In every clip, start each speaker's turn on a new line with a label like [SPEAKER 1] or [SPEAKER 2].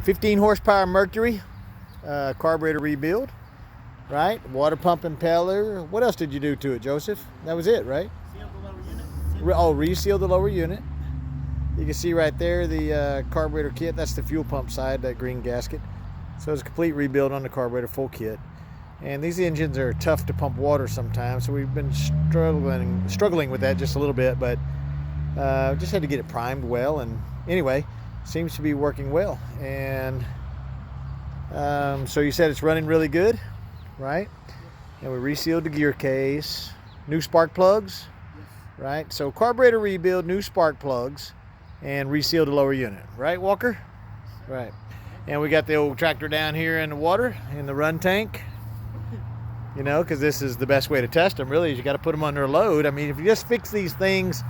[SPEAKER 1] 15 horsepower Mercury carburetor rebuild, right? Water pump impeller. What else did you do to it, Joseph? That was it, right?
[SPEAKER 2] Sealed the lower unit.
[SPEAKER 1] Oh, resealed the lower unit. You can see right there the carburetor kit. That's the fuel pump side, that green gasket. So it's a complete rebuild on the carburetor, full kit. And these engines are tough to pump water sometimes, so we've been struggling with that just a little bit, but just had to get it primed well. And anyway, seems to be working well. And so you said it's running really good, right? And we resealed the gear case, new spark plugs, right? So carburetor rebuild, new spark plugs, and resealed the lower unit, right, Walker? Right. And we got the old tractor down here in the water, in the run tank, you know, because this is the best way to test them, really, is you got to put them under a load. I mean, if you just fix these things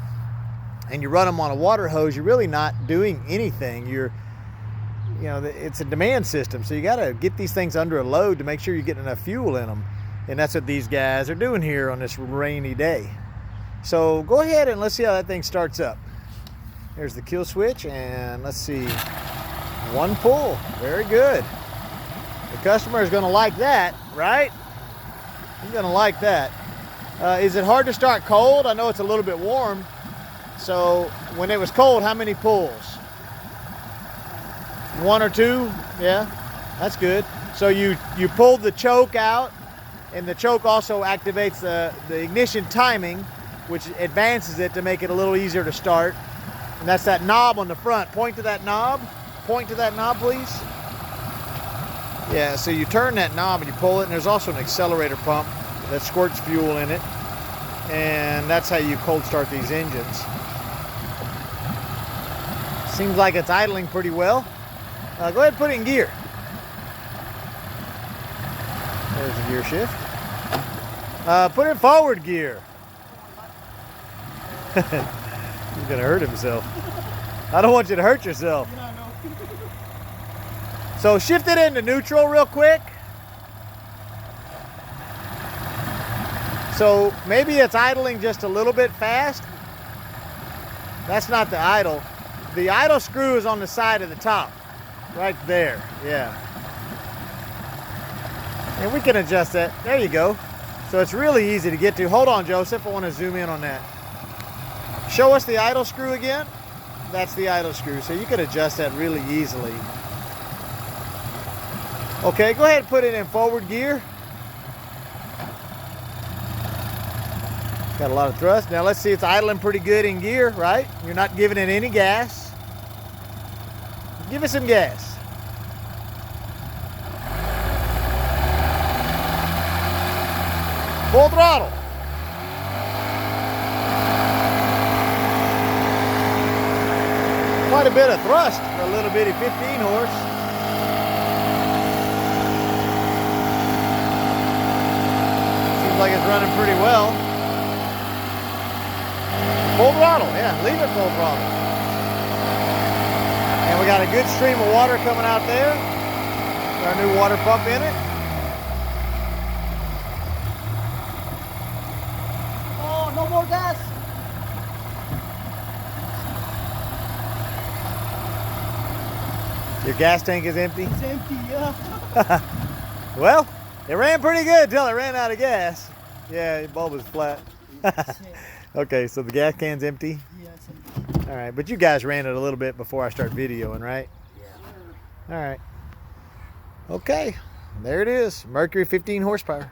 [SPEAKER 1] and you run them on a water hose, you're really not doing anything. You know, it's a demand system, so you got to get these things under a load to make sure you're getting enough fuel in them. And that's what these guys are doing here on this rainy day. So go ahead and let's see how that thing starts up. There's the kill switch, and let's see, one pull, very good. The customer is going to like that, right? He's going to like that. Is it hard to start cold? I know it's a little bit warm. So when it was cold, how many pulls? One or two? Yeah, that's good. So you pulled the choke out, and the choke also activates the ignition timing, which advances it to make it a little easier to start. And that's that knob on the front. Point to that knob. Point to that knob, please. Yeah, so you turn that knob and you pull it, and there's also an accelerator pump that squirts fuel in it. And that's how you cold start these engines. Seems like it's idling pretty well. Go ahead and put it in gear. There's the gear shift. Put it in forward gear. He's gonna hurt himself. I don't want you to hurt yourself. So shift it into neutral real quick. So maybe it's idling just a little bit fast. That's not the idle. The idle screw is on the side of the top. Right there, yeah. And we can adjust that. There you go. So it's really easy to get to. Hold on, Joseph. I want to zoom in on that. Show us the idle screw again. That's the idle screw. So you can adjust that really easily. Okay, go ahead and put it in forward gear. Got a lot of thrust. Now let's see, it's idling pretty good in gear, right? You're not giving it any gas. Give it some gas. Full throttle. Quite a bit of thrust for a little bitty 15 horse. Seems like it's running pretty well. Full throttle, yeah, leave it full throttle. And we got a good stream of water coming out there. Got our new water pump in it.
[SPEAKER 2] Oh, no more gas.
[SPEAKER 1] Your gas tank is empty?
[SPEAKER 2] It's empty, yeah.
[SPEAKER 1] Well, it ran pretty good until it ran out of gas. Yeah, the bulb was flat. Okay, so the gas can's empty?
[SPEAKER 2] Yeah, it's empty.
[SPEAKER 1] All right, but you guys ran it a little bit before I start videoing, right?
[SPEAKER 2] Yeah.
[SPEAKER 1] All right. Okay, there it is. Mercury 15 horsepower.